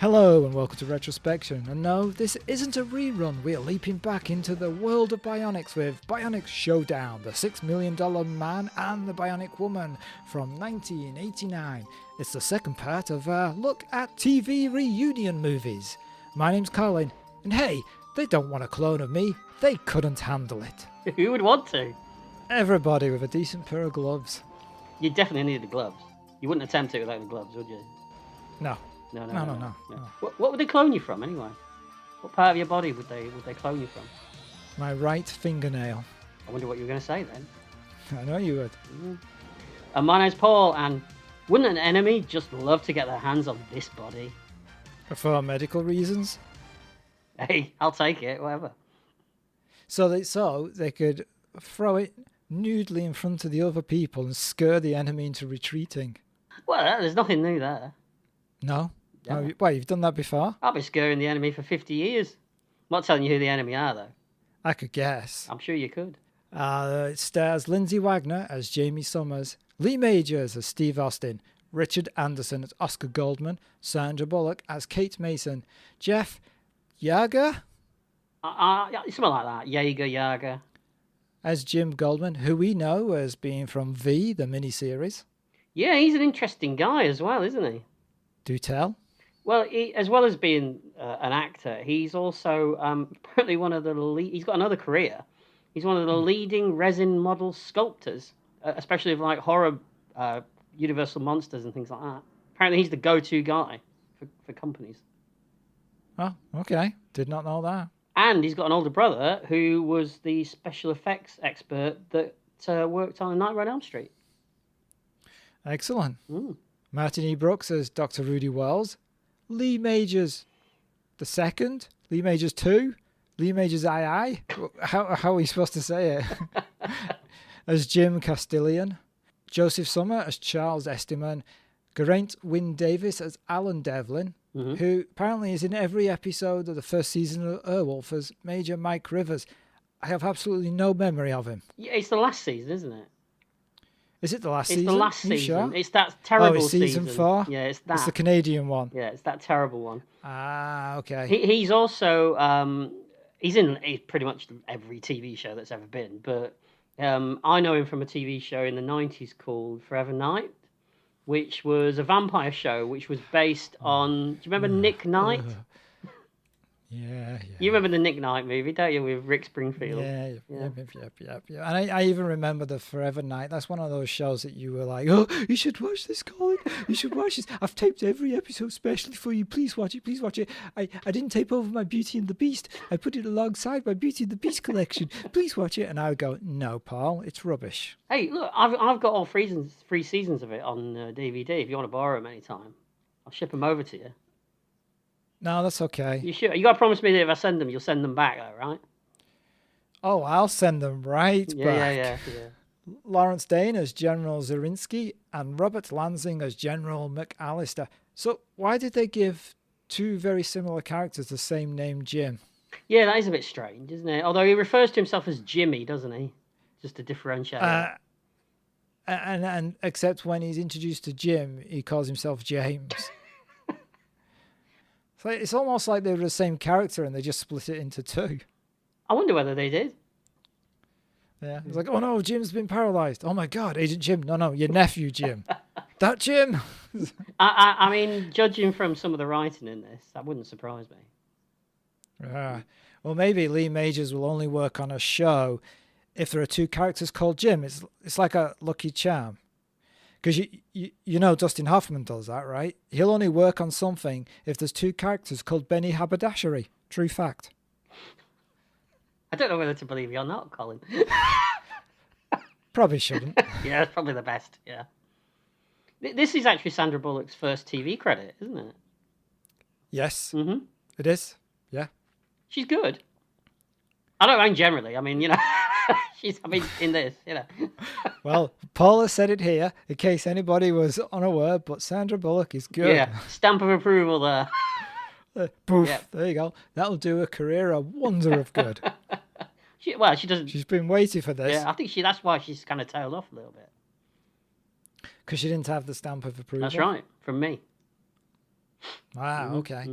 Hello and welcome to Retrospection, and no, this isn't a rerun, we are leaping back into the world of Bionics with Bionic Showdown, the $6 Million Man and the Bionic Woman from 1989. It's the second part of a look at TV reunion movies. My name's Colin, and hey, they don't want a clone of me, they couldn't handle it. Who would want to? Everybody with a decent pair of gloves. You definitely need the gloves. You wouldn't attempt it without the gloves, would you? No. No. What would they clone you from, anyway? What part of your body would they clone you from? My right fingernail. I wonder what you were going to say then. I know you would. And my name's Paul, and wouldn't an enemy just love to get their hands on this body? For medical reasons? Hey, I'll take it, whatever. So they could throw it nudely in front of the other people and scare the enemy into retreating. Well, there's nothing new there. No? Yeah. Oh, well, you've done that before? I'll be scaring the enemy for 50 years. I'm not telling you who the enemy are, though. I could guess. I'm sure you could. It stars Lindsay Wagner as Jamie Summers, Lee Majors as Steve Austin, Richard Anderson as Oscar Goldman, Sandra Bullock as Kate Mason, Jeff Yager Something like that. Yager. as Jim Goldman, who we know as being from V, the miniseries. Yeah, he's an interesting guy as well, isn't he? Do tell. Well, as well as being an actor, he's also apparently one of the he's got another career. He's one of the leading resin model sculptors, especially of like horror, Universal monsters and things like that. Apparently, he's the go-to guy for companies. Oh, okay. Did not know that. And he's got an older brother who was the special effects expert that worked on Nightmare on Elm Street. Excellent. Martin E. Brooks as Dr. Rudy Wells, Lee Majors the second, Lee Majors 2, Lee Majors II. How are we supposed to say it? As Jim Castilian, Joseph Summer as Charles Estiman, Geraint Wynne Davis as Alan Devlin, who apparently is in every episode of the first season of Airwolf as Major Mike Rivers. I have absolutely no memory of him. Yeah, it's the last season, isn't it? Is it the last season? It's the last Are you season. sure? It's that terrible it's season 4? Yeah, it's that. It's the Canadian one. Yeah, it's that terrible one. Ah, okay. He's also he's in pretty much every TV show that's ever been. But I know him from a TV show in the 90s called Forever Night, which was a vampire show which was based on. Do you remember Nick Knight? Yeah. You remember the Nick Knight movie, don't you, with Rick Springfield? Yeah. And I even remember the Forever Night. That's one of those shows that you were like, oh, you should watch this, Colin. You should watch this. I've taped every episode specially for you. Please watch it. I didn't tape over my Beauty and the Beast. I put it alongside my Beauty and the Beast collection. Please watch it. And I would go, no, Paul, it's rubbish. Hey, look, I've got all three seasons of it on DVD. If you want to borrow them anytime, I'll ship them over to you. No, that's okay. You sure? You got to promise me that if I send them, you'll send them back, though, right? Oh, I'll send them right back. Yeah. Lawrence Dane as General Zerinsky and Robert Lansing as General McAllister. So why did they give two very similar characters the same name, Jim? Yeah, that is a bit strange, isn't it? Although he refers to himself as Jimmy, doesn't he? Just to differentiate. And except when he's introduced to Jim, he calls himself James. So it's almost like they were the same character and they just split it into two. I wonder whether they did. Yeah, it's like, oh no, Jim's been paralyzed. Oh my God, Agent Jim. No, your nephew Jim. That Jim. I mean, judging from some of the writing in this, that wouldn't surprise me. Well, maybe Lee Majors will only work on a show if there are two characters called Jim. It's like a lucky charm. Because you know Dustin Hoffman does that, right? He'll only work on something if there's two characters called Benny Haberdashery. True fact. I don't know whether to believe you or not, Colin. Probably shouldn't. Yeah, it's probably the best, yeah. This is actually Sandra Bullock's first TV credit, isn't it? Yes. Mm-hmm. It is, yeah. She's good. I don't mind generally. I mean, in this, Well, Paula said it here, in case anybody was unaware, but Sandra Bullock is good. Yeah, stamp of approval there. Poof, yep. There you go. That'll do a career a wonder of good. She doesn't... She's been waiting for this. Yeah, I think that's why she's kind of tailed off a little bit. Because she didn't have the stamp of approval. That's right, from me. Wow, okay.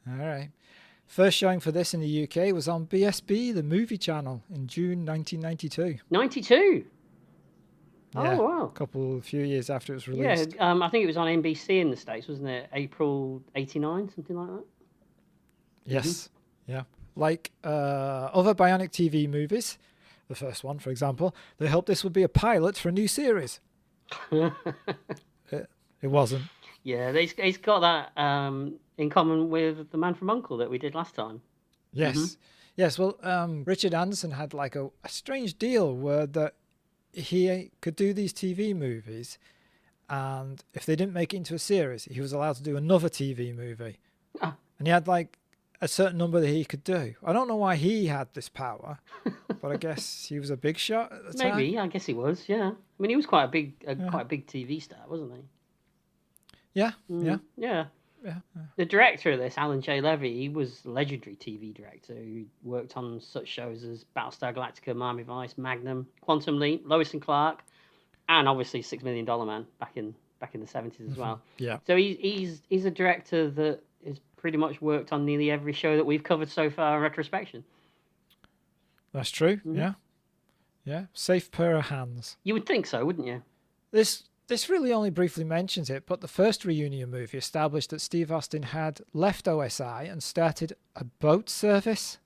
All right. First showing for this in the UK was on BSB, the movie channel, in June 1992. 92? Yeah, Oh, wow. a few years after it was Yeah, released. I think it was on NBC in the States, wasn't it? April 89, something like that? Yes, yeah. Like other Bionic TV movies, the first one, for example, they hoped this would be a pilot for a new series. It wasn't. Yeah, it's got that in common with The Man from U.N.C.L.E. that we did last time. Yes. Yes, well, Richard Anderson had like a strange deal where that he could do these TV movies, and if they didn't make it into a series, he was allowed to do another TV movie. Ah. And he had like a certain number that he could do. I don't know why he had this power, but I guess he was a big shot at the time. Maybe, I guess he was, yeah. I mean, he was quite a big TV star, wasn't he? Yeah, Yeah. The director of this, Alan J. Levy, he was a legendary TV director who worked on such shows as Battlestar Galactica, Miami Vice, Magnum, Quantum Leap, Lois and Clark, and obviously $6 Million Man back in the 70s as well. Yeah. So he's a director that has pretty much worked on nearly every show that we've covered so far in retrospection. That's true. Yeah. Yeah. Safe pair of hands. You would think so, wouldn't you? This really only briefly mentions it, but the first reunion movie established that Steve Austin had left OSI and started a boat service.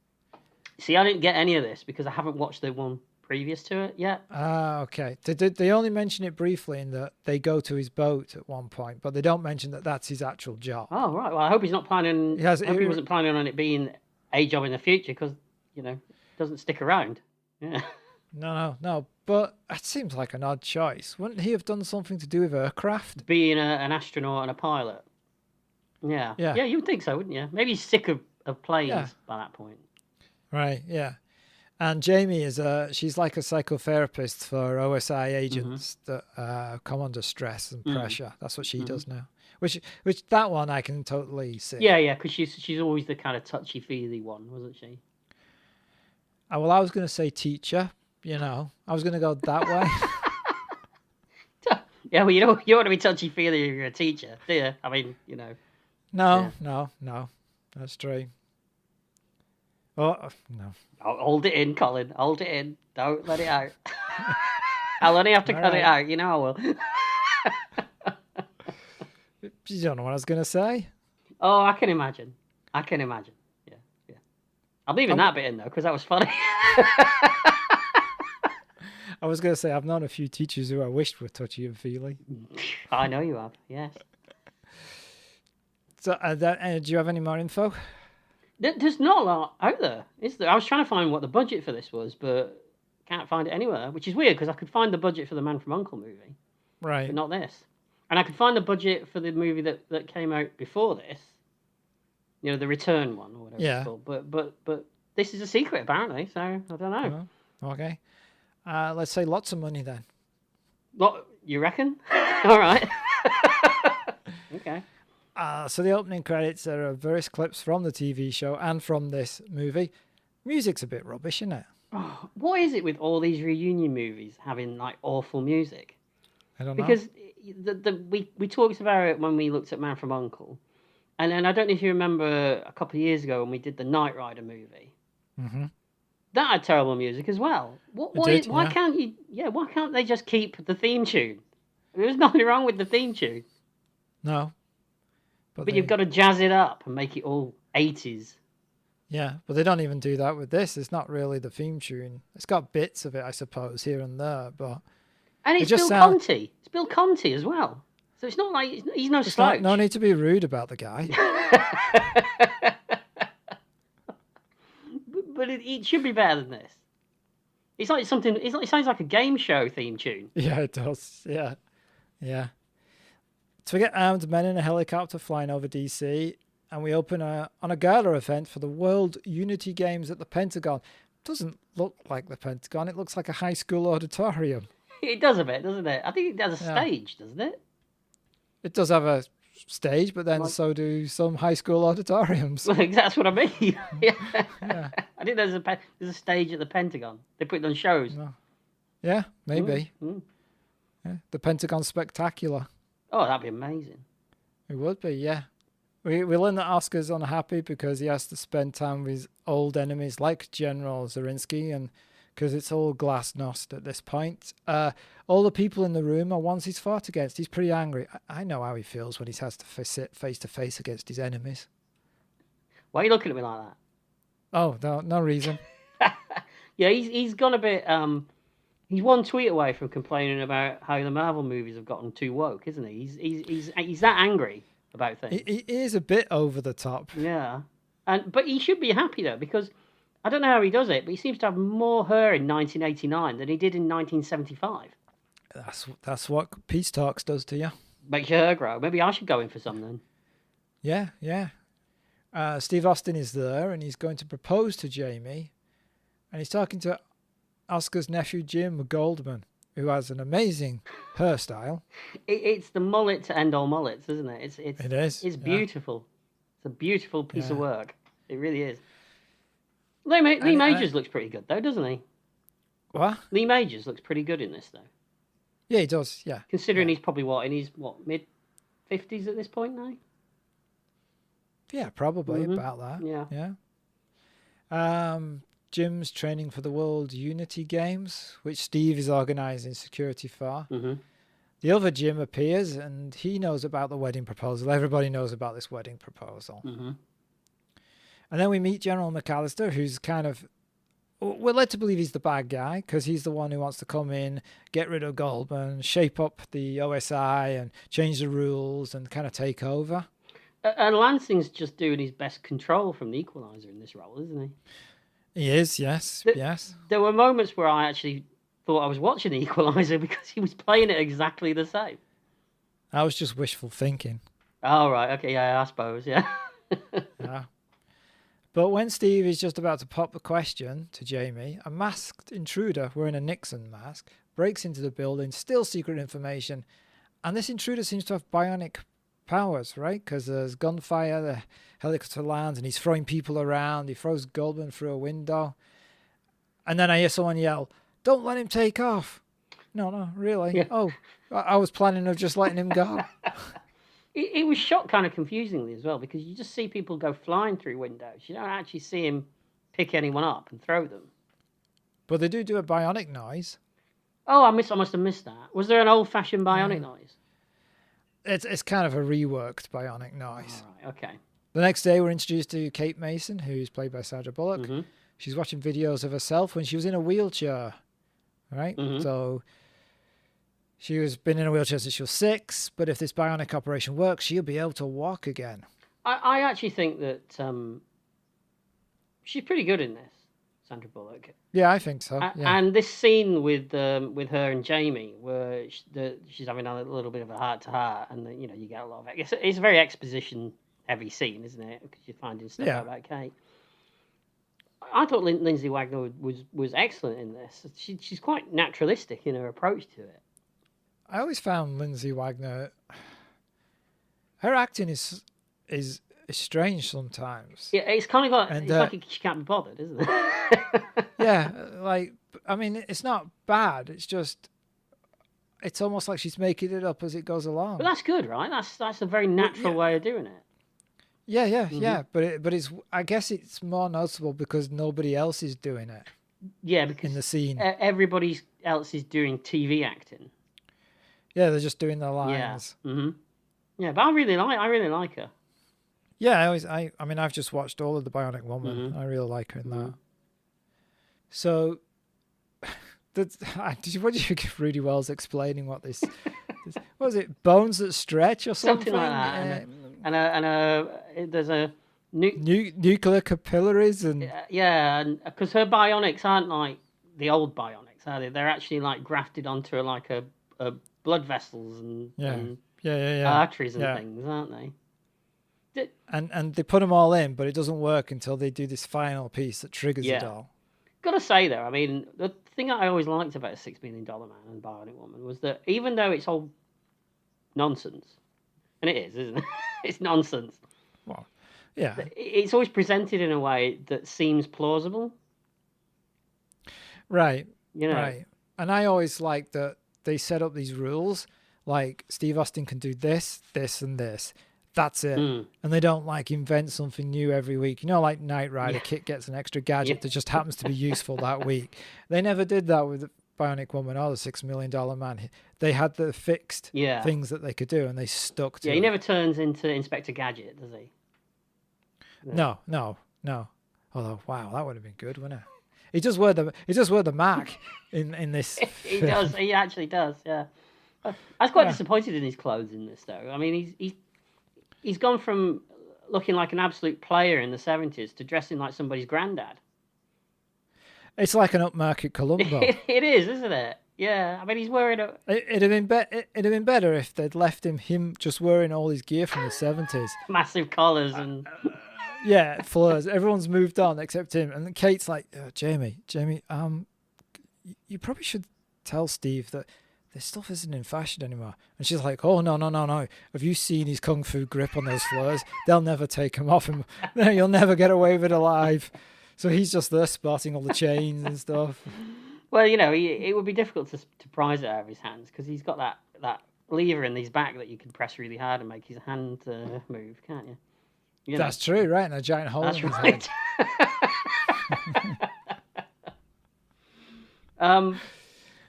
See, I didn't get any of this because I haven't watched the one previous to it yet. Ah, okay. They only mention it briefly in that they go to his boat at one point, but they don't mention that that's his actual job. Oh, right. Well, I hope he's not planning. I hope he wasn't planning on it being a job in the future because, it doesn't stick around. Yeah. No. But it seems like an odd choice. Wouldn't he have done something to do with aircraft? Being an astronaut and a pilot. Yeah. Yeah, you would think so, wouldn't you? Maybe he's sick of planes by that point. Right, yeah. And Jamie she's like a psychotherapist for OSI agents that come under stress and pressure. That's what she does now. Which that one I can totally see. Yeah, because she's always the kind of touchy-feely one, wasn't she? Well, I was going to say teacher. I was going to go that way. Yeah, well, you don't want to be touchy-feely if you're a teacher, do you? I mean, No, that's true. Oh, no. Hold it in, Colin. Hold it in. Don't let it out. I'll only have to cut it out. You know I will. You don't know what I was going to say? Oh, I can imagine. Yeah. I'm leaving that bit in, though, because that was funny. I was going to say, I've known a few teachers who I wished were touchy and feely. I know you have, yes. So, do you have any more info? There's not a lot out there, is there? I was trying to find what the budget for this was, but can't find it anywhere, which is weird, because I could find the budget for the Man from U.N.C.L.E. movie. Right. But not this. And I could find the budget for the movie that came out before this. The Return one, or whatever it's called. But this is a secret, apparently, so I don't know. Oh, okay. Let's say lots of money then. What, you reckon? All right. Okay. So the opening credits are various clips from the TV show and from this movie. Music's a bit rubbish, isn't it? Oh, what is it with all these reunion movies having like awful music? I don't know. Because we talked about it when we looked at Man from U.N.C.L.E. And then I don't know if you remember a couple of years ago when we did the Knight Rider movie. Mm-hmm. That had terrible music as well. Why can't they just keep the theme tune? There's nothing wrong with the theme tune. No. But you've got to jazz it up and make it all 80s. Yeah, but they don't even do that with this. It's not really the theme tune. It's got bits of it, I suppose, here and there, but... And it's Bill Conti. It's Bill Conti as well. So it's not like... He's no slouch. No need to be rude about the guy. But it should be better than this. It's like something... It sounds like a game show theme tune. Yeah, it does. Yeah. So we get armed men in a helicopter flying over DC, and we open on a gala event for the World Unity Games at the Pentagon. Doesn't look like the Pentagon. It looks like a high school auditorium. It does a bit, doesn't it? I think it has a stage, doesn't it? It does have a stage, but then so do some high school auditoriums. Well, that's what I mean. Yeah. I think there's a stage at the Pentagon. They put it on shows. No. Yeah, maybe. Yeah. The Pentagon Spectacular. Oh, that'd be amazing. It would be, yeah. We learn that Oscar's unhappy because he has to spend time with his old enemies like General Zarinsky, and because it's all glasnost at this point. All the people in the room are ones he's fought against. He's pretty angry. I know how he feels when he has to sit face to face against his enemies. Why are you looking at me like that? Oh, no reason. Yeah, he's gone a bit. He's one tweet away from complaining about how the Marvel movies have gotten too woke, isn't he? He's that angry about things. He is a bit over the top. Yeah, but he should be happy though, because I don't know how he does it, but he seems to have more hair in 1989 than he did in 1975. That's what Peace Talks does to you. Makes your hair grow. Maybe I should go in for some then. Yeah. Steve Austin is there, and he's going to propose to Jamie, and he's talking to Oscar's nephew Jim Goldman, who has an amazing hairstyle. It's the mullet to end all mullets, isn't it? It is. It's beautiful. It's a beautiful piece of work. It really is. Lee Majors looks pretty good though, doesn't he? What? Lee Majors looks pretty good in this though. Yeah, he does. Yeah. Considering he's probably in his mid-50s at this point now. Yeah, probably about that. Yeah. Jim's training for the World Unity Games, which Steve is organising security for. The other Jim appears, and he knows about the wedding proposal. Everybody knows about this wedding proposal. And then we meet General McAllister, who's we're led to believe he's the bad guy, because he's the one who wants to come in, get rid of Goldman, shape up the OSI, and change the rules, and kind of take over. And Lansing's just doing his best control from the Equalizer in this role, isn't he? He is, yes. There were moments where I actually thought I was watching the Equalizer because he was playing it exactly the same. I was just wishful thinking. Oh, right. Okay, yeah, I suppose, yeah. Yeah. But when Steve is just about to pop the question to Jamie, a masked intruder wearing a Nixon mask breaks into the building, steals secret information, and this intruder seems to have bionic powers, right? Because there's gunfire, the helicopter lands, and he's throwing people around. He throws Goldman through a window. And then I hear someone yell, "Don't let him take off." No, really? Yeah. Oh, I was planning of just letting him go. It was shot kind of confusingly as well, because you just see people go flying through windows. You don't actually see him pick anyone up and throw them. But they do a bionic noise. Oh, I must have missed that. Was there an old-fashioned bionic noise? It's kind of a reworked bionic noise. All right, okay. The next day, we're introduced to Kate Mason, who's played by Sandra Bullock. She's watching videos of herself when she was in a wheelchair, right? So she was been in a wheelchair since she was 6, but if this bionic operation works, she'll be able to walk again. I actually think that she's pretty good in this, Sandra Bullock. Yeah, I think so. And this scene with her and Jamie, where she's having a little bit of a heart-to-heart, and you get a lot of it. It's a very exposition-heavy scene, isn't it? Because you're finding stuff out about Kate. I thought Lindsay Wagner was excellent in this. She's quite naturalistic in her approach to it. I always found Lindsay Wagner, her acting is strange sometimes. Yeah, it's kind of like she can't be bothered, isn't it? Yeah, it's not bad. It's just, it's almost like she's making it up as it goes along. But that's good, right? That's a very natural way of doing it. Yeah. But it's, I guess it's more noticeable because nobody else is doing it. Yeah, because in the scene, everybody else is doing TV acting. Yeah, they're just doing their lines. Yeah. Yeah, but I really like her. Yeah, I've just watched all of the Bionic Woman. I really like her in that. So, what did you give Rudy Wells explaining what this what was it? Bones that stretch or something? Something like that. And there's a nuclear capillaries and because her bionics aren't like the old bionics, are they? They're actually like grafted onto a blood vessels and arteries and things, aren't they? And they put them all in, but it doesn't work until they do this final piece that triggers it all. Gotta say though, I mean, the thing I always liked about $6 Million Man and Bionic Woman was that even though it's all nonsense, and it is, isn't it? It's nonsense. Well, yeah. It's always presented in a way that seems plausible. Right. Right. And I always like that they set up these rules, like Steve Austin can do this, this, and this. That's it. And they don't like invent something new every week. You know, like Knight Rider, Kit gets an extra gadget that just happens to be useful that week. They never did that with Bionic Woman or the $6 Million Man. They had the fixed things that they could do, and they stuck to it. He never turns into Inspector Gadget, does he? No. Although, wow, that would have been good, wouldn't it? He does wear the Mac in this. He does. He actually does. Yeah. I was quite disappointed in his clothes in this, though. I mean, he's gone from looking like an absolute player in the 70s to dressing like somebody's granddad. It's like an upmarket Columbo. It is, isn't it? Yeah. I mean, he's wearing a. It'd have been better if they'd left him just wearing all his gear from the 70s. Massive collars and. Yeah, fleurs. Everyone's moved on except him. And Kate's like, Jamie, you probably should tell Steve that this stuff isn't in fashion anymore. And she's like, oh, no. Have you seen his kung fu grip on those fleurs? They'll never take him off him. You'll never get away with it alive. So he's just there spotting all the chains and stuff. Well, it would be difficult to prise it out of his hands because he's got that lever in his back that you can press really hard and make his hand move, can't you? That's true, right? And a giant hole in his head.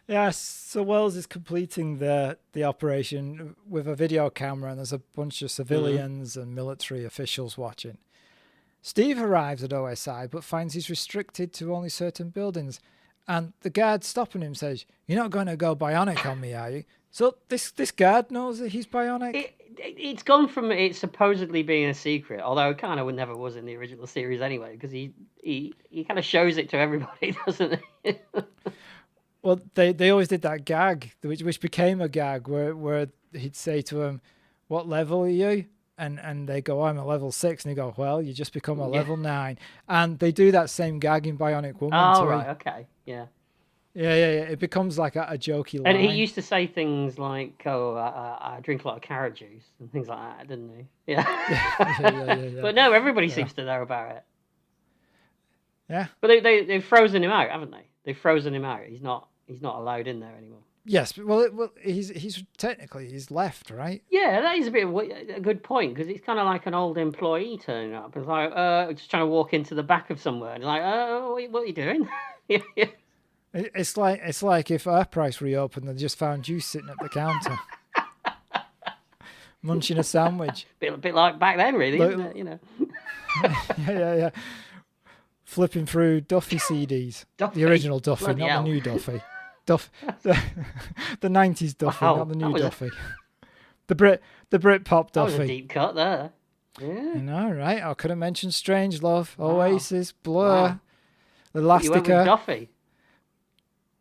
Yes, so Wells is completing the operation with a video camera, and there's a bunch of civilians and military officials watching. Steve arrives at OSI, but finds he's restricted to only certain buildings. And the guard stopping him says, "You're not going to go bionic on me, are you?" So this guard knows that he's bionic? It's gone from it supposedly being a secret, although it kind of never was in the original series anyway, because he kind of shows it to everybody, doesn't he? Well, they always did that gag, which became a gag, where he'd say to him, "What level are you?" And they go, "I'm a level 6." And he go, "Well, you just become a level 9." And they do that same gag in Bionic Woman. Oh, right, okay, yeah. Yeah. It becomes like a jokey line. And he used to say things like, "Oh, I drink a lot of carrot juice," and things like that, didn't he? Yeah. Yeah. But no, everybody seems to know about it. Yeah. But they've frozen him out, haven't they? They've frozen him out. He's not allowed in there anymore. Yes, well, he's technically he's left, right? Yeah, that is a good point, because it's kind of like an old employee turning up. It's like just trying to walk into the back of somewhere, and like, what are you doing? Yeah. It's like if our price reopened and just found you sitting at the counter, munching a sandwich. Bit like back then, really, isn't it? Yeah. Flipping through Duffy CDs, the original Duffy, Bloody not hell. the new Duffy. The 90s Duffy, not the new Duffy. The Britpop Duffy. That was a deep cut there. Yeah. I know, right? I could have mentioned Strangelove, Oasis, Blur, Elastica. You went with Duffy.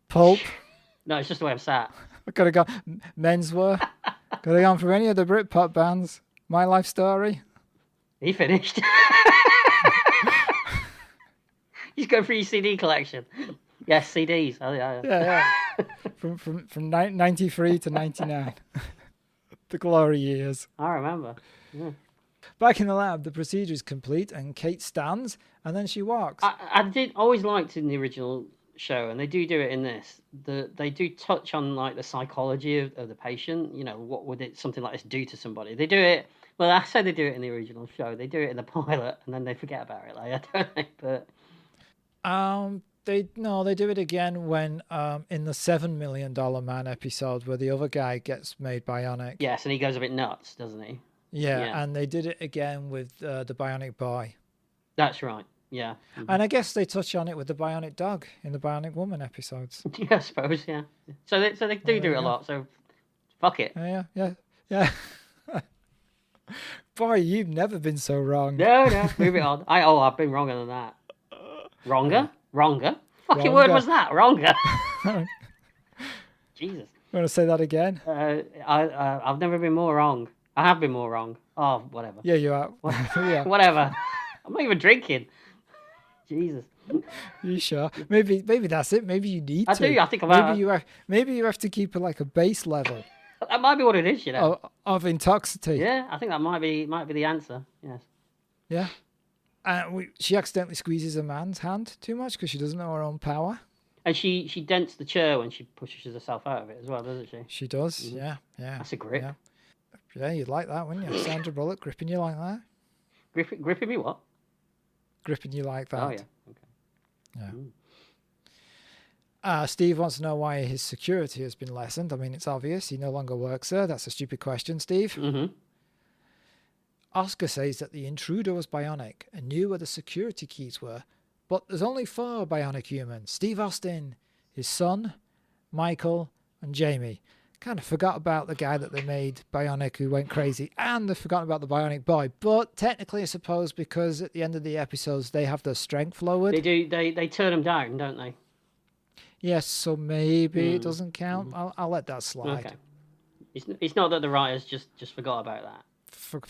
Pulp. No, it's just the way I'm sat. I could have gone Menswear. Could have gone for any of the Britpop bands. My Life Story. He finished. He's going for your CD collection. Yes, CDs. Oh, yeah. Yeah. From 93 to 99. The glory years. I remember. Yeah. Back in the lab, the procedure is complete, and Kate stands, and then she walks. I did always liked in the original show, and they do it in this. They do touch on like the psychology of the patient. What would something like this do to somebody? They do it. Well, I say they do it in the original show. They do it in the pilot, and then they forget about it. Like, I don't know, but. They do it again when in the $7 Million Man episode where the other guy gets made bionic. Yes, and he goes a bit nuts, doesn't he? Yeah. And they did it again with the Bionic Boy. That's right. Yeah. Mm-hmm. And I guess they touch on it with the Bionic Dog in the Bionic Woman episodes. Yeah, I suppose. Yeah. So they do it a lot. So fuck it. Yeah. Boy, you've never been so wrong. No, move it on. I've been wronger than that. Wronger? Fucking word was that? Wronger. Jesus. You want to say that again? I've never been more wrong. I have been more wrong. Oh, whatever. Yeah, you are. Yeah. Whatever. I'm not even drinking. Jesus. You sure? Maybe that's it. Maybe you need to. I do. I think about maybe you have to keep it like a base level. That might be what it is, Of intoxicity. Yeah, I think that might be the answer. Yes. Yeah. She accidentally squeezes a man's hand too much because she doesn't know her own power. And she dents the chair when she pushes herself out of it as well, doesn't she? She does, Mm-hmm. yeah. That's a grip. Yeah. Yeah, you'd like that, wouldn't you? Sandra Bullock gripping you like that? Gripping me what? Gripping you like that. Oh, yeah. Okay. Yeah. Mm. Steve wants to know why his security has been lessened. I mean, it's obvious. He no longer works there. That's a stupid question, Steve. Mm-hmm. Oscar says that the intruder was bionic and knew where the security keys were, but there's only 4 bionic humans. Steve Austin, his son, Michael, and Jamie. Kind of forgot about the guy that they made bionic who went crazy, and they've forgotten about the bionic boy. But technically, I suppose, because at the end of the episodes, they have their strength lowered. They do. They turn them down, don't they? Yes, so maybe it doesn't count. I'll let that slide. Okay. It's not that the writers just forgot about that.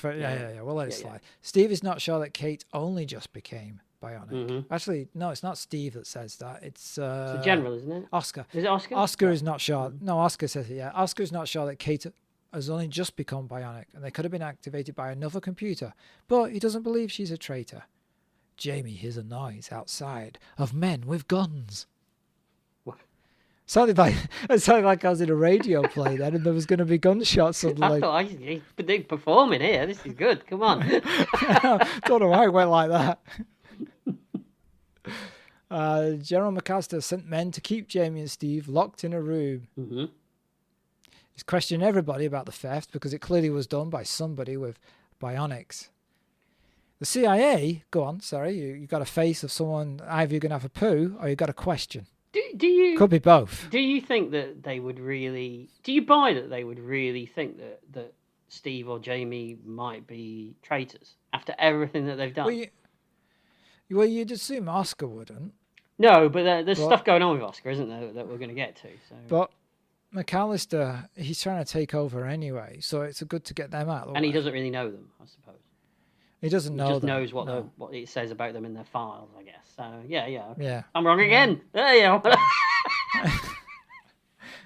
Yeah. We'll let it slide. Yeah. Steve is not sure that Kate only just became bionic. Mm-hmm. Actually, no, it's not Steve that says that. It's the general, isn't it? Oscar. Is it Oscar? Oscar is not sure. No, Oscar says it. Yeah, Oscar is not sure that Kate has only just become bionic, and they could have been activated by another computer. But he doesn't believe she's a traitor. Jamie hears a noise outside of men with guns. It sounded like I was in a radio play then, and there was going to be gunshots suddenly. I thought they're performing here. This is good. Come on. Don't know why it went like that. General McAllister sent men to keep Jamie and Steve locked in a room. Mm-hmm. He's questioning everybody about the theft because it clearly was done by somebody with bionics. The CIA, go on, sorry, you got a face of someone, either you're going to have a poo or you got a question. Do you could be both? Do you think that they would really? Do you buy that they would really think that Steve or Jamie might be traitors after everything that they've done? Well, you'd assume Oscar wouldn't. No, but there's stuff going on with Oscar, isn't there, that we're going to get to? So. But McAllister, he's trying to take over anyway, so it's good to get them out. And he doesn't really know them, I suppose. He doesn't know. He just them. knows what it says about them in their files, I guess. So yeah. I'm wrong again. There you go.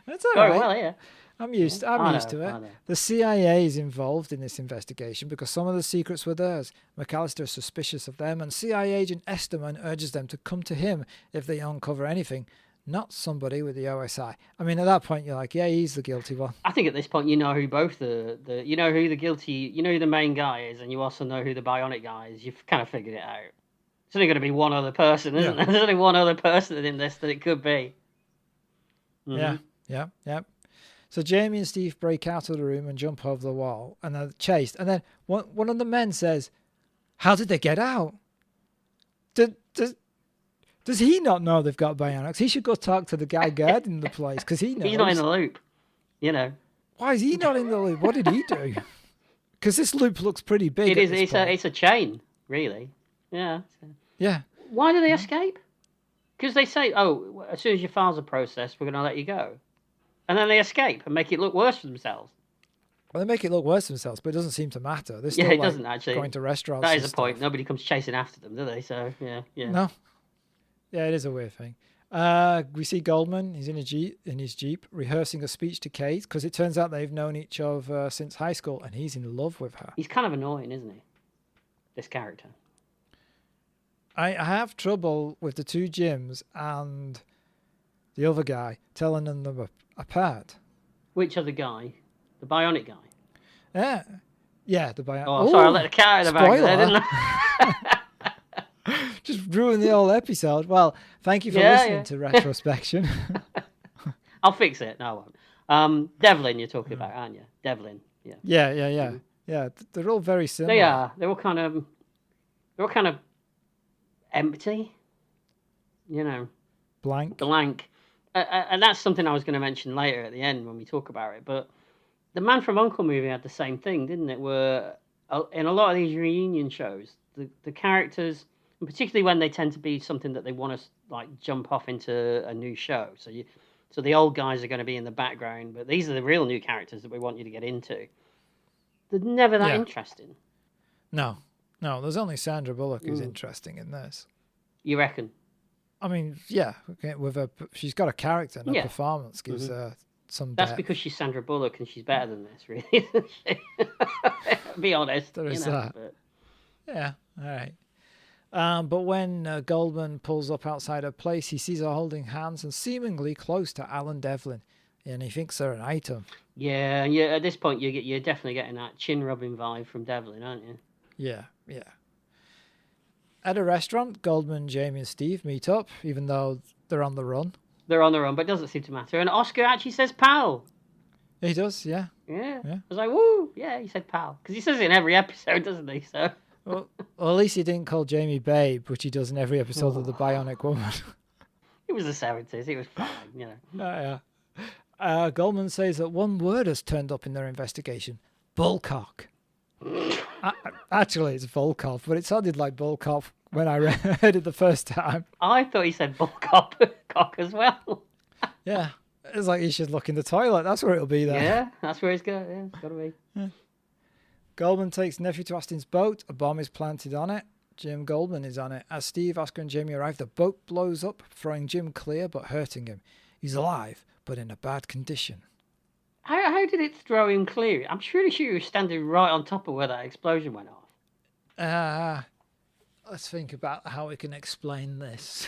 That's all right. Well, yeah. I'm used to it. The CIA is involved in this investigation because some of the secrets were theirs. McAllister is suspicious of them, and CIA agent Esterman urges them to come to him if they uncover anything, not somebody with the OSI. I mean, at that point, you're like, yeah, he's the guilty one. I think at this point, you know who both you know who the guilty, you know who the main guy is, and you also know who the bionic guy is. You've kind of figured it out. There's only going to be one other person, isn't there? There's only one other person in this that it could be. Mm-hmm. Yeah. So Jamie and Steve break out of the room and jump over the wall, and they're chased. And then one of the men says, "How did they get out? Does he not know they've got bionics? He should go talk to the guy guarding the place because he knows." He's not in the loop, you know. Why is he not in the loop? What did he do? Because this loop looks pretty big. It's a chain, really. Yeah. Yeah. Why do they escape? Because they say, "Oh, as soon as your files are processed, we're going to let you go," and then they escape and make it look worse for themselves. Well, they make it look worse for themselves, but it doesn't seem to matter. They're still, it doesn't actually. Going to restaurants. That is the point. Nobody comes chasing after them, do they? So yeah. No. Yeah, it is a weird thing. We see Goldman. He's in his Jeep, rehearsing a speech to Kate because it turns out they've known each other since high school, and he's in love with her. He's kind of annoying, isn't he? This character. I have trouble with the two Jims and the other guy telling them apart. Which other guy? The bionic guy? Yeah, the bionic. Oh, sorry, I let the cat out of the bag there, didn't I? Just ruined the whole episode. Well, thank you for listening to Retrospection. I'll fix it. No, I won't. Devlin, you're talking about, aren't you? Devlin. Yeah. Yeah. Yeah, they're all very similar. They are. They're all kind of empty. You know. Blank. And that's something I was going to mention later at the end when we talk about it. But the Man from U.N.C.L.E. movie had the same thing, didn't it? Where in a lot of these reunion shows, the characters, and particularly when they tend to be something that they want to like jump off into a new show. So the old guys are going to be in the background, but these are the real new characters that we want you to get into. They're never that interesting. No. There's only Sandra Bullock who's interesting in this. You reckon? I mean, yeah. With her, she's got a character, and her performance gives her some. That's because she's Sandra Bullock, and she's better than this, really. Isn't she? Be honest. There is that. But... Yeah. All right. But when Goldman pulls up outside her place, he sees her holding hands and seemingly close to Alan Devlin. and he thinks they're an item. Yeah, and at this point you're definitely getting that chin rubbing vibe from Devlin, aren't you? Yeah. At a restaurant, Goldman, Jamie, and Steve meet up, even though they're on the run. They're on their own, but it doesn't seem to matter. And Oscar actually says pal. He does, yeah. Yeah. I was like, woo! Yeah, he said pal. Because he says it in every episode, doesn't he? So. Well, at least he didn't call Jamie babe, which he does in every episode of The Bionic Woman. It was the 70s. It was fine, you know. Goldman says that one word has turned up in their investigation. Ballcock. Actually, it's Volkov, but it sounded like Ballcock when I heard it the first time. I thought he said Bullcock as well. Yeah. It's like he should look in the toilet. That's where it'll be there. Yeah, that's where it's got. Yeah, it's got to be. Yeah. Goldman takes nephew to Austin's boat. A bomb is planted on it. Jim Goldman is on it. As Steve, Oscar, and Jamie arrive, the boat blows up, throwing Jim clear but hurting him. He's alive, but in a bad condition. How did it throw him clear? I'm pretty sure he was standing right on top of where that explosion went off. Let's think about how we can explain this.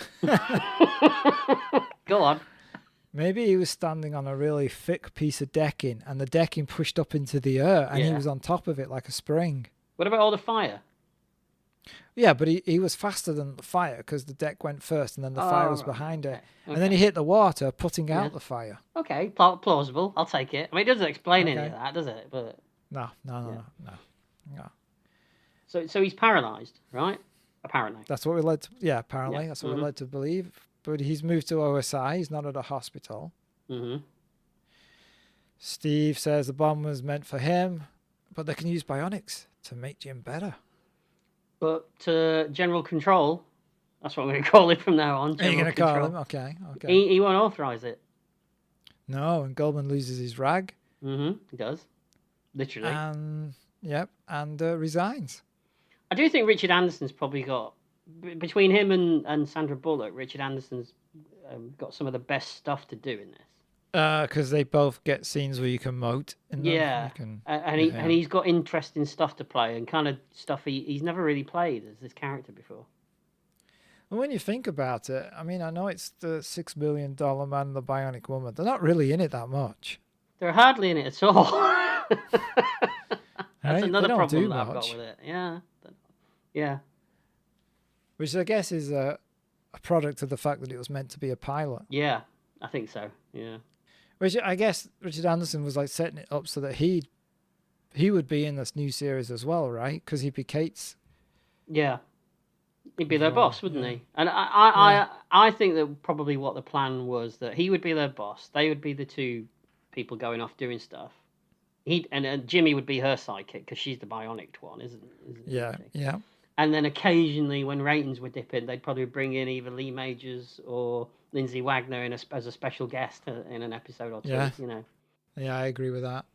Go on. Maybe he was standing on a really thick piece of decking, and the decking pushed up into the air, and he was on top of it like a spring. What about all the fire? Yeah, but he was faster than the fire because the deck went first, and then the fire was behind it. Okay. And then he hit the water, putting out the fire. Okay, plausible. I'll take it. I mean, it doesn't explain any of that, does it? But No. So he's paralysed, right? Apparently. That's what we led to. Yeah, apparently. That's what we led to believe. But he's moved to OSI. He's not at a hospital. Mm-hmm. Steve says the bomb was meant for him, but they can use bionics to make Jim better. But General Control, that's what I'm going to call it from now on. Are you going to call him? Okay. He won't authorise it. No, and Goldman loses his rag. Mm-hmm. He does. Literally. And resigns. I do think Richard Anderson's probably got, between him and Sandra Bullock, Richard Anderson's got some of the best stuff to do in this. Because they both get scenes where you can moat in them. Yeah, and he's got interesting stuff to play and kind of stuff he's never really played as this character before. And when you think about it, I mean, I know it's the $6 million man and the Bionic Woman. They're not really in it that much. They're hardly in it at all. That's another problem that I've got with it. Yeah. Which I guess is a product of the fact that it was meant to be a pilot. Yeah, I think so. Yeah. Which I guess Richard Anderson was like setting it up so that he would be in this new series as well, right? Because he'd be Kate's. Yeah. He'd be their boss, wouldn't he? And I think that probably what the plan was, that he would be their boss. They would be the two people going off doing stuff. And Jimmy would be her sidekick because she's the bionic one, isn't Yeah. And then occasionally, when ratings were dipping, they'd probably bring in either Lee Majors or Lindsay Wagner as a special guest in an episode or two. Yeah. You know. Yeah, I agree with that.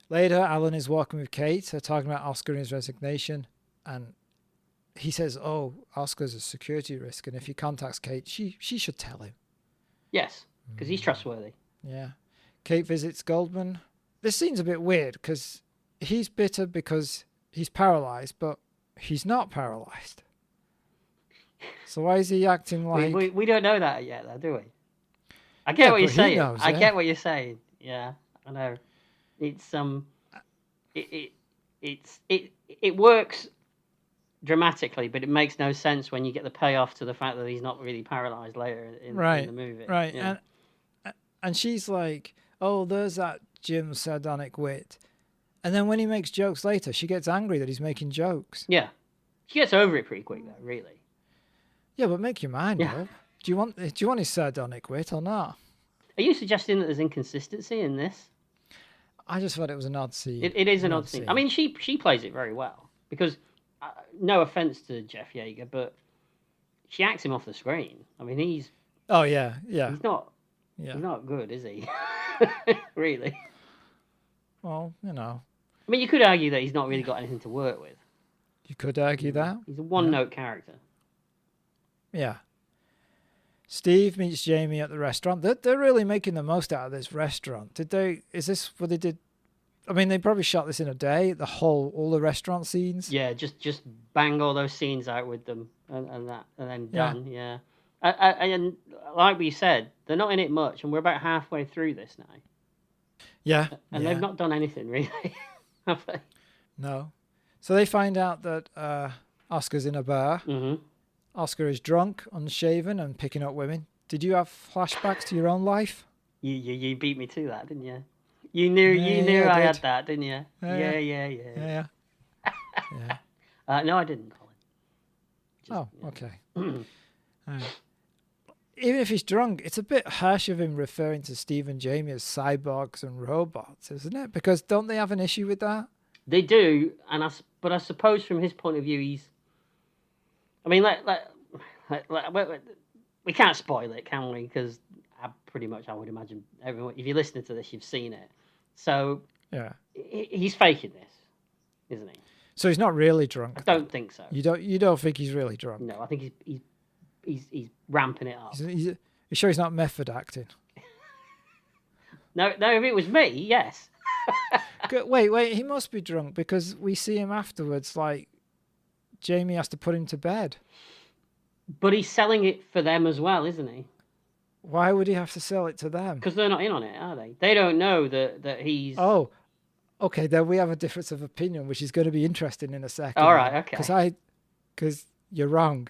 Later, Alan is walking with Kate. They're talking about Oscar and his resignation, and he says, "Oh, Oscar's a security risk, and if he contacts Kate, she should tell him." Yes, because he's trustworthy. Yeah. Kate visits Goldman. This scene's a bit weird because he's bitter because he's paralyzed, but he's not paralyzed. So why is he acting like... We don't know that yet, though, do we? I get what you're saying. I get what you're saying. Yeah, I know. It's it works dramatically, but it makes no sense when you get the payoff to the fact that he's not really paralyzed later in the movie. Right. Yeah. And she's like, "Oh, there's that Jim's sardonic wit." And then when he makes jokes later, she gets angry that he's making jokes. Yeah. She gets over it pretty quick, though, really. Yeah, but make your mind up. Do you want his sardonic wit or not? Are you suggesting that there's inconsistency in this? I just thought it was an odd scene. It is an odd scene. I mean, she plays it very well because, no offense to Jeff Yeager, but she acts him off the screen. I mean, he's... Oh, yeah. He's not good, is he? Really? Well, you know. I mean, you could argue that he's not really got anything to work with. You could argue that. He's a one-note character. Yeah. Steve meets Jamie at the restaurant. They're really making the most out of this restaurant. Is this what they did? I mean, they probably shot this in a day, all the restaurant scenes. Yeah, just bang all those scenes out with them and then done. Yeah. And like we said, they're not in it much, and we're about halfway through this now. Yeah. And yeah. they've not done anything really, have they? No. So they find out that Oscar's in a bar. Mm-hmm. Oscar is drunk, unshaven, and picking up women. Did you have flashbacks to your own life? You beat me to that, didn't you? You knew I had that, didn't you? Yeah. Yeah. No, I didn't, Colin. Okay. Even if he's drunk, it's a bit harsh of him referring to Steve and Jamie as cyborgs and robots, isn't it? Because don't they have an issue with that? They do, but I suppose from his point of view, he's. I mean, we can't spoil it, can we? Because I would imagine everyone, if you're listening to this, you've seen it. So yeah, he's faking this, isn't he? So he's not really drunk. I don't think so. You don't think he's really drunk? No, I think he's ramping it up. You sure he's not method acting? No, if it was me, yes. Wait, he must be drunk because we see him afterwards, like, Jamie has to put him to bed. But he's selling it for them as well, isn't he? Why would he have to sell it to them? Because they're not in on it, are they? They don't know that he's... Oh, okay, then we have a difference of opinion, which is going to be interesting in a second. All right, okay. Because you're wrong.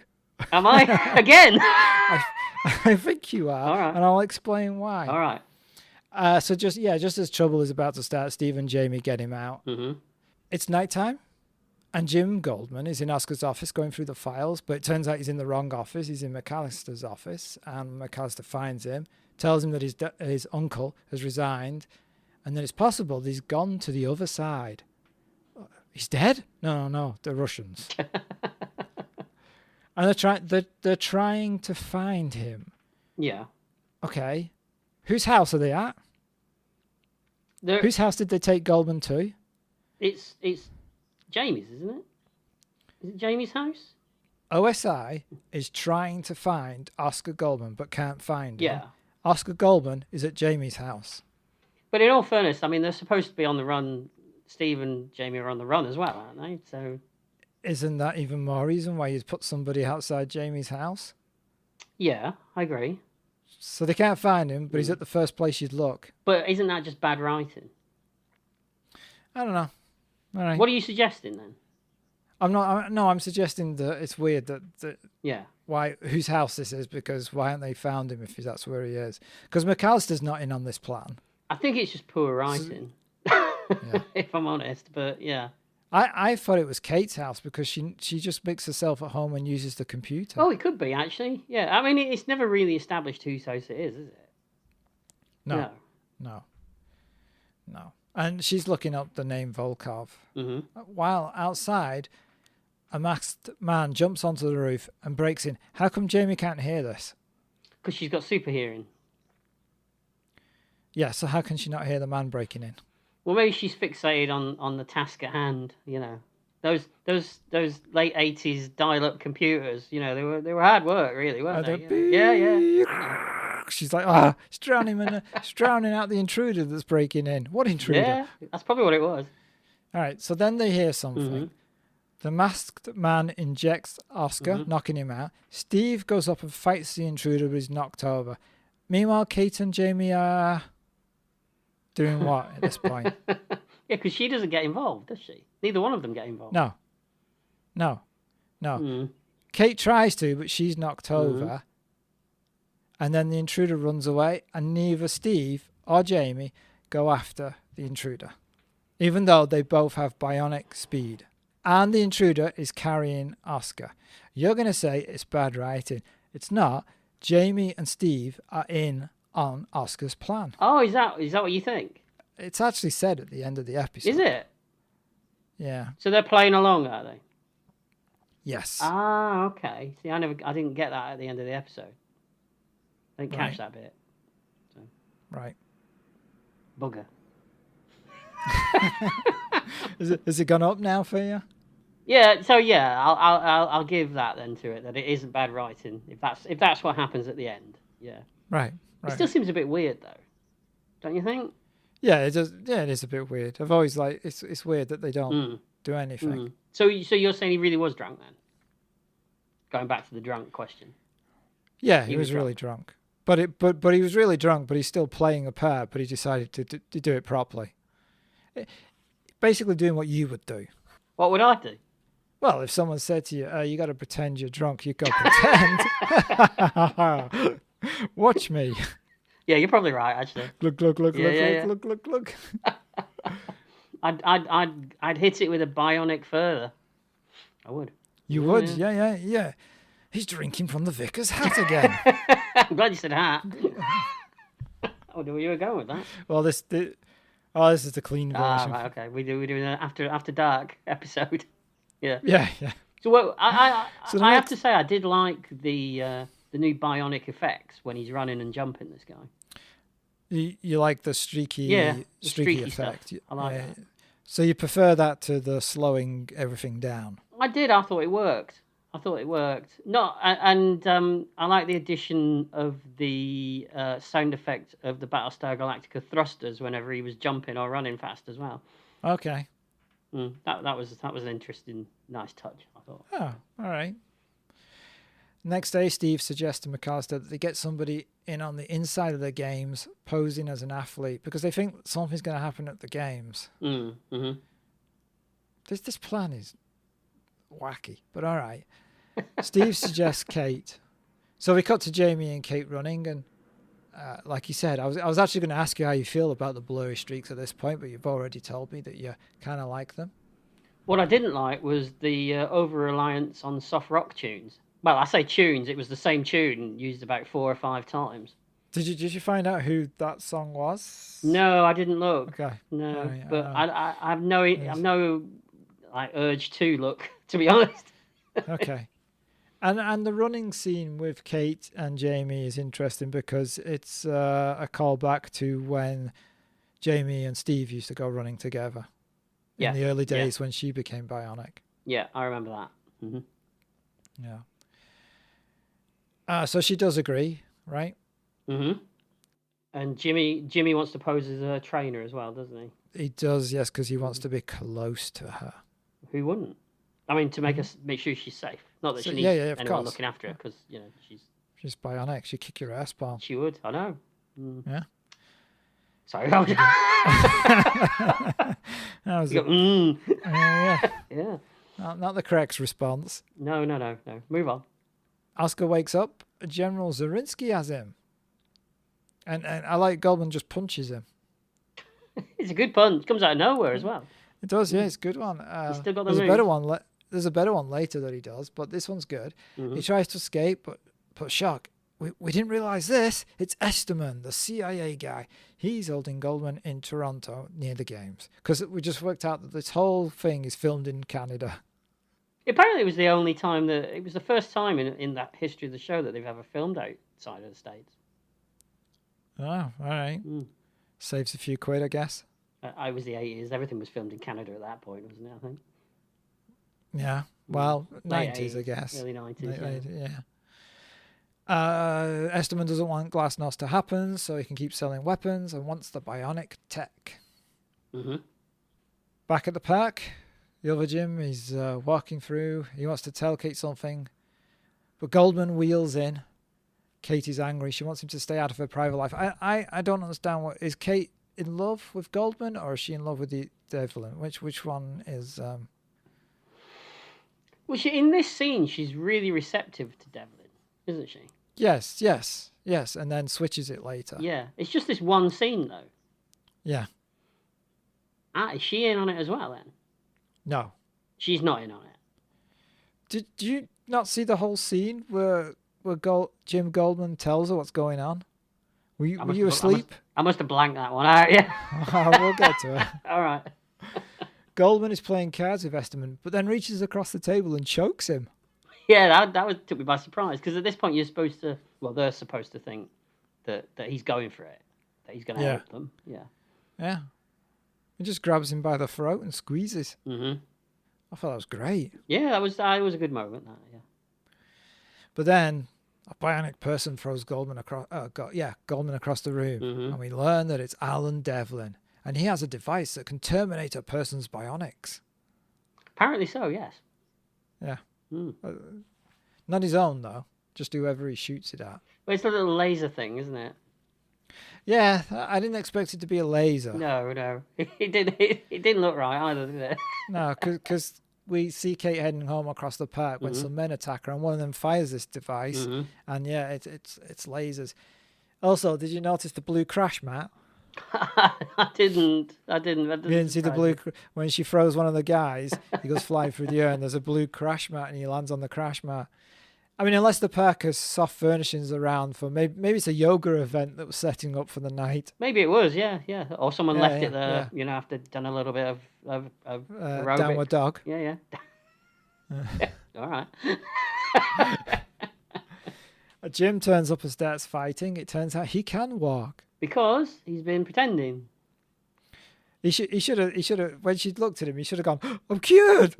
Am I? Again? I think you are. All right. And I'll explain why. All right. So just as trouble is about to start, Steve and Jamie get him out. Mm-hmm. It's nighttime, and Jim Goldman is in Oscar's office going through the files, but it turns out he's in the wrong office. He's in McAllister's office, and McAllister finds him, tells him that his uncle has resigned, and that it's possible that he's gone to the other side. He's dead? No, the Russians. And they're trying to find him. Yeah. Okay. Whose house are they at? Whose house did they take Goldman to? It's Jamie's, isn't it? Is it Jamie's house? OSI is trying to find Oscar Goldman but can't find him. Yeah. Oscar Goldman is at Jamie's house. But in all fairness, I mean, they're supposed to be on the run. Steve and Jamie are on the run as well, aren't they? So, isn't that even more reason why you'd put somebody outside Jamie's house? Yeah, I agree. So they can't find him, but he's at the first place you'd look. But isn't that just bad writing? I don't know. All right. What are you suggesting then? I'm suggesting that it's weird that yeah. Whose house this is, because why haven't they found him if that's where he is? Because McAllister's not in on this plan. I think it's just poor writing, if I'm honest. But yeah, I thought it was Kate's house because she just makes herself at home and uses the computer. Oh, it could be actually. Yeah, I mean, it's never really established whose house it is it? No. And she's looking up the name Volkov. Mm-hmm. While outside, a masked man jumps onto the roof and breaks in. How come Jamie can't hear this? Because she's got super hearing. Yeah, so how can she not hear the man breaking in? Well, maybe she's fixated on the task at hand. You know, those late 80s dial-up computers. You know, they were hard work, really, weren't they? Yeah. She's like, it's drowning out the intruder that's breaking in. What intruder? Yeah, that's probably what it was. All right, so then they hear something. Mm-hmm. The masked man injects Oscar, knocking him out. Steve goes up and fights the intruder, but he's knocked over. Meanwhile, Kate and Jamie are doing what at this point? Yeah, because she doesn't get involved, does she? Neither one of them get involved. No. Kate tries to, but she's knocked over. And then the intruder runs away, and neither Steve or Jamie go after the intruder, even though they both have bionic speed. And the intruder is carrying Oscar. You're going to say it's bad writing. It's not. Jamie and Steve are in on Oscar's plan. Oh, is that what you think? It's actually said at the end of the episode. Is it? Yeah. So they're playing along, are they? Yes. Ah, okay. See, I didn't get that at the end of the episode. I didn't catch that bit. So. Right. Bugger. Has it gone up now for you? Yeah. So yeah, I'll give that then to it, that it isn't bad writing if that's what happens at the end. Yeah. Right. It still seems a bit weird though, don't you think? Yeah, it does. Yeah, it is a bit weird. I've always it's weird that they don't do anything. So you're saying he really was drunk then? Going back to the drunk question. Yeah, he was really drunk. But he was really drunk, but he's still playing a part, but he decided to do it properly. Basically doing what you would do. What would I do? Well, if someone said to you, you got to pretend you're drunk, you got to pretend. Watch me. Yeah, you're probably right, actually. Look. I'd hit it with a bionic further. I would. You would? Yeah. He's drinking from the vicar's hat again. I'm glad you said hat. I wonder where you were going with that. Well, this is the clean version. Right, okay. We're doing an after dark episode. Yeah. Yeah. So I have to say I did like the new bionic effects when he's running and jumping. This guy. You like the streaky effect? Stuff. I like that. So you prefer that to the slowing everything down? I did. I thought it worked. No, and I like the addition of the sound effect of the Battlestar Galactica thrusters whenever he was jumping or running fast as well. Okay. That was an interesting, nice touch, I thought. Oh, all right. Next day, Steve suggests to McAllister that they get somebody in on the inside of the games posing as an athlete because they think something's going to happen at the games. Mm-hmm. This plan is wacky, but all right. Steve suggests Kate. So we cut to Jamie and Kate running, and like you said, I was actually going to ask you how you feel about the blurry streaks at this point, but you've already told me that you kind of like them. What I didn't like was the over-reliance on soft rock tunes. Well, I say tunes, it was the same tune used about 4 or 5 times. Did you find out who that song was? No, I didn't look. Okay. No, right, but I have no like urge to look, to be honest. Okay. And the running scene with Kate and Jamie is interesting because it's a callback to when Jamie and Steve used to go running together in the early days when she became bionic. Yeah, I remember that. Mm-hmm. Yeah. So she does agree, right? Mm-hmm. And Jimmy wants to pose as a trainer as well, doesn't he? He does, yes, because he wants to be close to her. Who wouldn't? I mean, to make sure she's safe. Not that she needs anyone looking after her, because she's bionic. She'd kick your ass, pal. She would. I know. Yeah. Sorry. That was yeah. Not the correct response. No. Move on. Oscar wakes up. General Zarinsky has him, and I like Goldman just punches him. It's a good punch. Comes out of nowhere as well. It does, yeah. It's a good one. He's still got the there's move. a better one. There's a better one later that he does, but this one's good. Mm-hmm. He tries to escape, but shock. We didn't realize this. It's Esterman, the CIA guy. He's holding Goldman in Toronto near the games because we just worked out that this whole thing is filmed in Canada. Apparently, it was the first time in that history of the show that they've ever filmed outside of the States. Oh, all right. Saves a few quid, I guess. It was the 80s. Everything was filmed in Canada at that point, wasn't it? I think. Yeah. Well, Late 90s, 80s, I guess. Early 90s. Yeah. Esterman doesn't want Glasnost to happen, so he can keep selling weapons and wants the bionic tech. Mm-hmm. Back at the park, the other Jim is walking through. He wants to tell Kate something, but Goldman wheels in. Kate is angry. She wants him to stay out of her private life. I don't understand. Is Kate in love with Goldman or is she in love with the Devlin? Which one is... Well, in this scene, she's really receptive to Devlin, isn't she? Yes, and then switches it later. Yeah, it's just this one scene, though. Yeah. Is she in on it as well, then? No. She's not in on it. Did you not see the whole scene where Jim Goldman tells her what's going on? Were you asleep? I must have blanked that one out, yeah. We'll get to it. All right. Goldman is playing cards with Esterman, but then reaches across the table and chokes him. Yeah, that took me by surprise, because at this point they're supposed to think that he's going for it, that he's going to help them. Yeah. Yeah. He just grabs him by the throat and squeezes. Mm-hmm. I thought that was great. Yeah, that was a good moment. That, yeah. But then a bionic person throws Goldman across the room, and we learn that it's Alan Devlin, and he has a device that can terminate a person's bionics. Apparently so, yes. Yeah. Not his own, though. just whoever he shoots it at. Well, it's a little laser thing, isn't it? Yeah, I didn't expect it to be a laser. No. It didn't look right either, did it? No, because we see Kate heading home across the park when some men attack her, and one of them fires this device, and yeah, it's lasers. Also, did you notice the blue crash mat? I didn't. You didn't see the blue when she throws one of the guys. He goes flying through the air, and there's a blue crash mat, and he lands on the crash mat. I mean, unless the park has soft furnishings around for maybe it's a yoga event that was setting up for the night. Maybe it was, yeah. Or someone left it there, after done a little bit of aerobic. Downward dog. Yeah. All right. Jim turns up and starts fighting. It turns out he can walk. Because he's been pretending. He should have. When she looked at him, he should have gone, "I'm cured."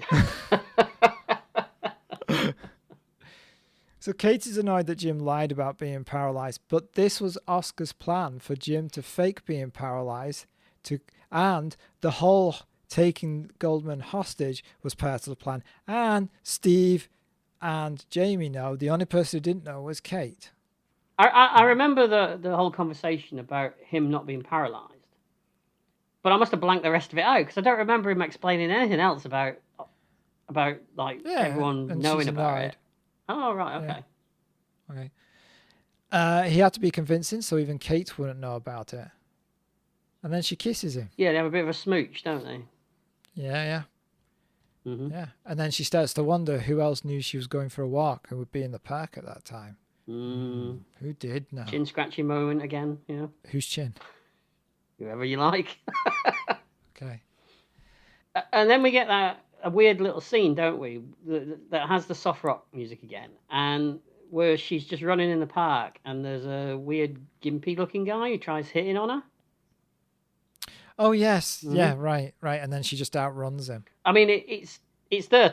So Kate is annoyed that Jim lied about being paralyzed, but this was Oscar's plan for Jim to fake being paralyzed, and the whole taking Goldman hostage was part of the plan. And Steve and Jamie know. The only person who didn't know was Kate. I remember the whole conversation about him not being paralyzed, but I must have blanked the rest of it out because I don't remember him explaining anything else about everyone knowing about it. Oh, right, okay. Yeah. Okay. He had to be convincing, so even Kate wouldn't know about it. And then she kisses him. Yeah, they have a bit of a smooch, don't they? Yeah. Mm-hmm. Yeah. And then she starts to wonder who else knew she was going for a walk and would be in the park at that time. Mm. Who did know? Chin scratching moment again, Whose chin? Whoever you like. Okay. And then we get a weird little scene, don't we, that has the soft rock music again, and where she's just running in the park, and there's a weird gimpy-looking guy who tries hitting on her. Oh yes, yeah, right, and then she just outruns him. I mean, it's there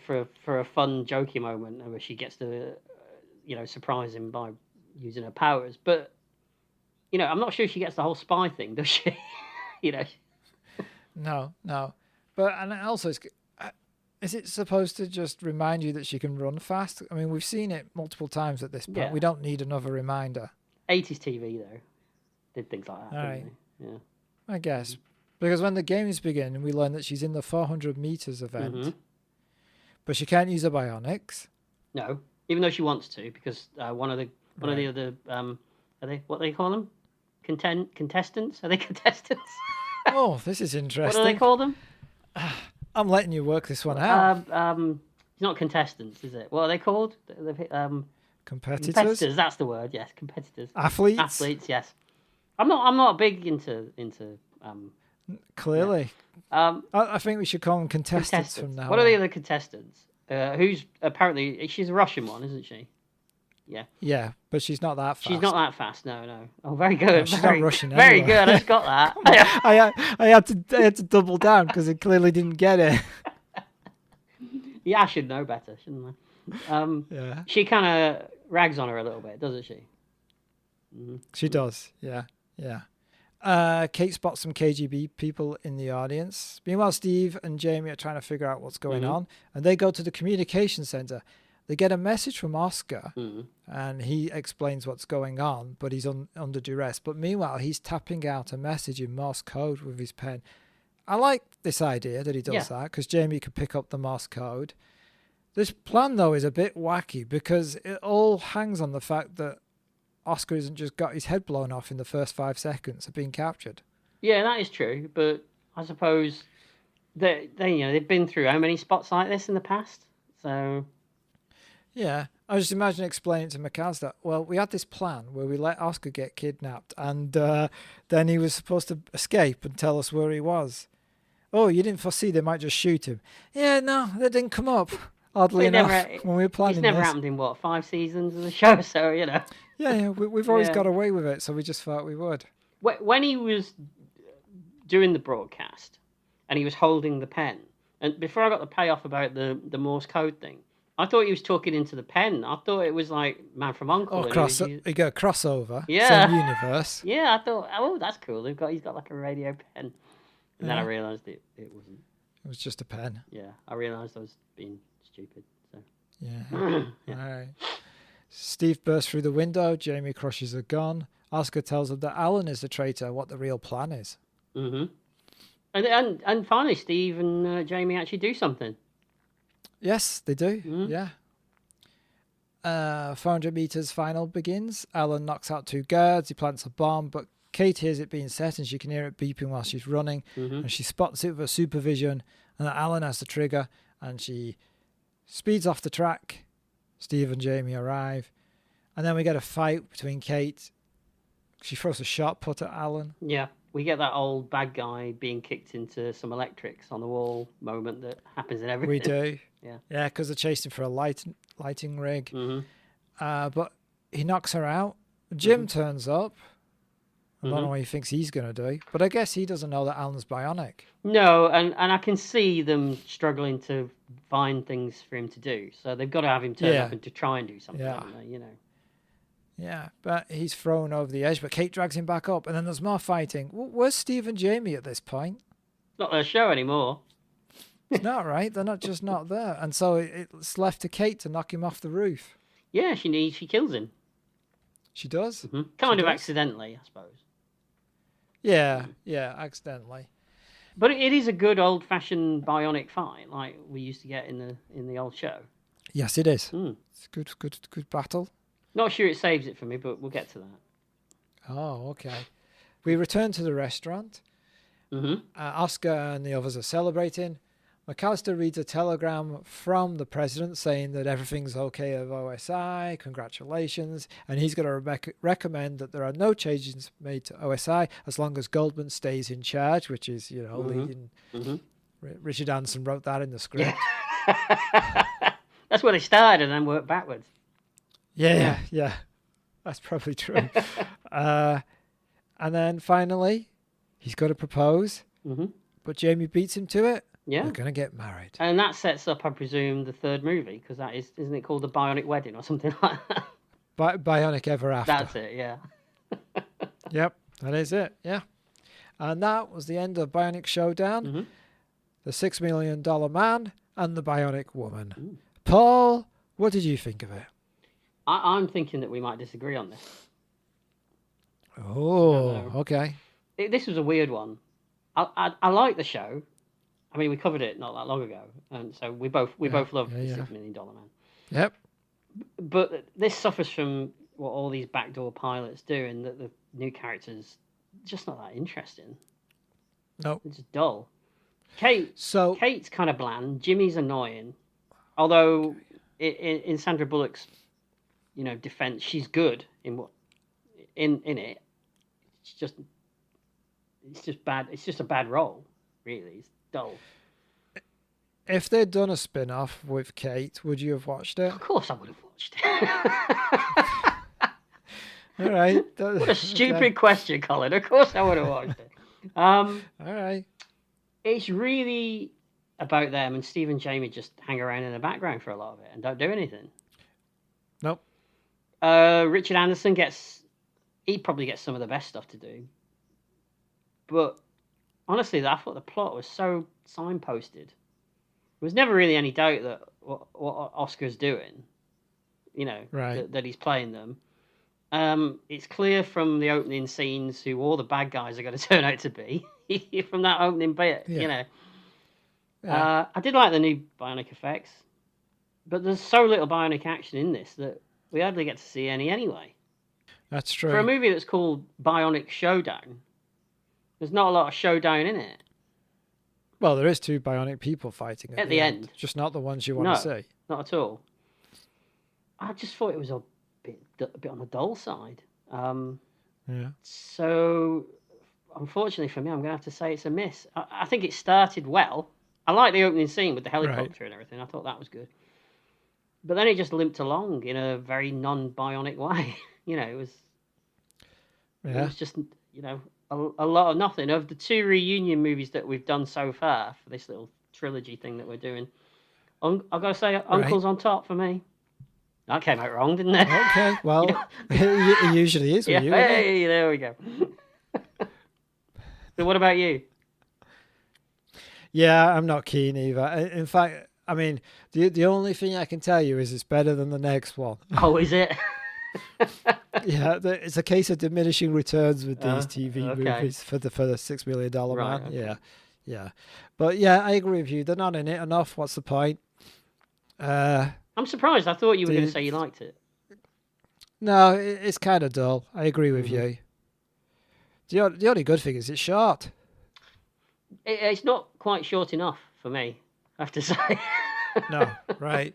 for a fun, jokey moment where she gets to, surprise him by using her powers, but I'm not sure she gets the whole spy thing, does she? No. But and also, is it supposed to just remind you that she can run fast? I mean, we've seen it multiple times at this point. Yeah. We don't need another reminder. 80s TV, though, did things like that, didn't they? Yeah. I guess. Because when the games begin, we learn that she's in the 400 meters event, but she can't use her bionics. No, even though she wants to, because one of the other, are they, what do they call them? Contestants? Are they contestants? Oh, this is interesting. What do they call them? I'm letting you work this one out. It's not contestants, is it? What are they called? Competitors. Competitors. That's the word. Yes, competitors. Athletes. Athletes. Yes. I'm not big into. Clearly. Yeah. I think we should call them contestants from now. What are the other contestants? Who's apparently she's a Russian one, isn't she? Yeah. Yeah, but she's not that fast. She's not that fast. No. Oh, very good. No, she's not Russian. Very good. I just got that. I had to double down because it clearly didn't get it. Yeah, I should know better, shouldn't I? Yeah. She kind of rags on her a little bit, doesn't she? Mm-hmm. She does. Yeah. Kate spots some KGB people in the audience. Meanwhile, Steve and Jamie are trying to figure out what's going on, and they go to the communication center. They get a message from Oscar, and he explains what's going on, but he's under duress. But meanwhile, he's tapping out a message in Morse code with his pen. I like this idea that he does that, because Jamie could pick up the Morse code. This plan, though, is a bit wacky, because it all hangs on the fact that Oscar hasn't just got his head blown off in the first 5 seconds of being captured. Yeah, that is true, but I suppose they've been through how many spots like this in the past, so... Yeah, I just imagine explaining to McCann that, well, we had this plan where we let Oscar get kidnapped, and then he was supposed to escape and tell us where he was. Oh, you didn't foresee they might just shoot him. Yeah, no, that didn't come up, oddly enough, when we were planning this. It's never happened in, 5 seasons of the show, so, Yeah, we've always got away with it, so we just thought we would. When he was doing the broadcast, and he was holding the pen, and before I got the payoff about the Morse code thing, I thought he was talking into the pen. I thought it was like Man from U.N.C.L.E. You got a crossover. Yeah. Same universe. Yeah, I thought, that's cool. He's got like a radio pen. And then I realised it wasn't. It was just a pen. Yeah, I realised I was being stupid. So. Yeah. All right. Steve bursts through the window. Jamie crushes a gun. Oscar tells him that Alan is the traitor, what the real plan is. Mm-hmm. And finally, Steve and Jamie actually do something. Yes, they do. Mm-hmm. Yeah. 400 meters final begins. Alan knocks out 2 guards. He plants a bomb, but Kate hears it being set and she can hear it beeping while she's running. Mm-hmm. And she spots it with her supervision. And Alan has the trigger and she speeds off the track. Steve and Jamie arrive. And then we get a fight between Kate. She throws a shot put at Alan. Yeah, we get that old bad guy being kicked into some electrics on the wall moment that happens in everything. We do. Yeah. Yeah, because they're chasing for a lighting rig. Mm-hmm. But he knocks her out. Jim turns up. I don't know Mm-hmm. what he thinks he's going to do. But I guess he doesn't know that Alan's bionic. No, and I can see them struggling to find things for him to do. So they've got to have him turn up and to try and do something, haven't they? You know. Yeah, but he's thrown over the edge. But Kate drags him back up. And then there's more fighting. Where's Steve and Jamie at this point? Not their show anymore. It's not right. They're not just not there. And so it's left to Kate to knock him off the roof. Yeah, she kills him. She does? Mm-hmm. Kind of does. accidentally, I suppose. Yeah, accidentally. But it is a good old-fashioned bionic fight, like we used to get in the old show. Yes, it is. Mm. It's a good battle. Not sure it saves it for me, but we'll get to that. Oh, okay. We return to the restaurant. Mm-hmm. Oscar and the others are celebrating. McAllister reads a telegram from the president saying that everything's okay at OSI, congratulations, and he's going to recommend that there are no changes made to OSI as long as Goldman stays in charge, which is, leading. Mm-hmm. Richard Anderson wrote that in the script. That's where they started and then worked backwards. Yeah. That's probably true. And then finally, he's got to propose, but Jamie beats him to it. Yeah. They're going to get married. And that sets up, I presume, the third movie, because that isn't it called The Bionic Wedding or something like that? Bionic Ever After. That's it, yeah. Yep, that is it, yeah. And that was the end of Bionic Showdown, the $6 Million Man, and the Bionic Woman. Ooh. Paul, what did you think of it? I'm thinking that we might disagree on this. Oh, okay. This was a weird one. I like the show. I mean, we covered it not that long ago, and so we both love the $6 Million Man. Yep. But this suffers from what all these backdoor pilots do, and that the new characters just not that interesting. Nope. It's just dull. Kate's kind of bland. Jimmy's annoying, although in Sandra Bullock's defense, she's good in it. It's just bad. It's just a bad role, really. It's dull. If they'd done a spin-off with Kate, would you have watched it? Of course I would have watched it. All right. What a stupid question, Colin. Of course I would have watched it. All right. It's really about them, and Steve and Jamie just hang around in the background for a lot of it and don't do anything. Nope. Richard Anderson he probably gets some of the best stuff to do. But honestly, I thought the plot was so signposted. There was never really any doubt that what Oscar's doing, right. that he's playing them. It's clear from the opening scenes who all the bad guys are going to turn out to be from that opening bit, Yeah. I did like the new bionic effects, but there's so little bionic action in this that we hardly get to see any anyway. That's true. For a movie that's called Bionic Showdown, there's not a lot of showdown in it. Well, there is 2 bionic people fighting at the end. Just not the ones you want to see. Not at all. I just thought it was a bit on the dull side. Yeah. So, unfortunately for me, I'm going to have to say it's a miss. I think it started well. I like the opening scene with the helicopter and everything. I thought that was good. But then it just limped along in a very non-bionic way. It was just, a lot of nothing. Of the 2 reunion movies that we've done so far for this little trilogy thing that we're doing, I've got to say Uncle's on top for me. That came out wrong, didn't it? Okay, well, it usually is with you. Hey, there we go. So what about you? Yeah, I'm not keen either. In fact, I mean, the only thing I can tell you is it's better than the next one. Oh, is it? Yeah, it's a case of diminishing returns with these TV okay. movies for the $6 million Right, man. okay. Yeah. But yeah, I agree with you. They're not in it enough. What's the point? I'm surprised. I thought you were going to say you liked it. No, it's kind of dull. I agree with Mm-hmm. you. The only good thing is it's short. It's not quite short enough for me, I have to say. No, right.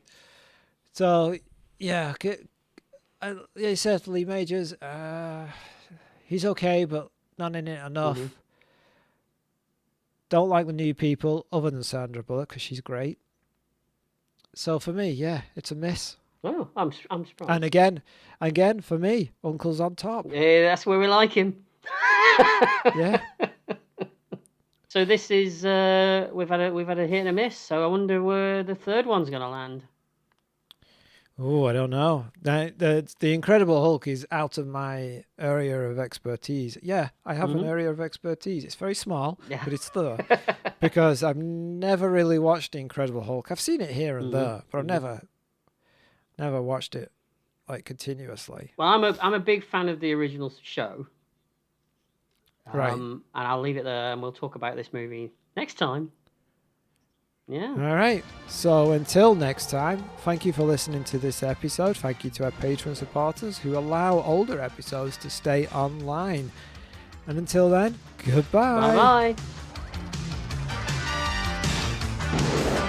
So, yeah, he said Lee Majors, he's okay, but not in it enough. Mm-hmm. Don't like the new people other than Sandra Bullock because she's great. So for me, yeah, it's a miss. Oh, I'm surprised. And again, for me, Uncle's on top. Yeah, that's where we like him. Yeah. So this is we've had a hit and a miss. So I wonder where the third one's going to land. Oh, I don't know. The Incredible Hulk is out of my area of expertise. Yeah, I have an area of expertise. It's very small, but it's there. Because I've never really watched The Incredible Hulk. I've seen it here and there, but I've never watched it like continuously. Well, I'm a big fan of the original show. Right. And I'll leave it there, and we'll talk about this movie next time. Yeah. All right. So until next time, thank you for listening to this episode. Thank you to our Patreon supporters who allow older episodes to stay online. And until then, goodbye. Bye-bye.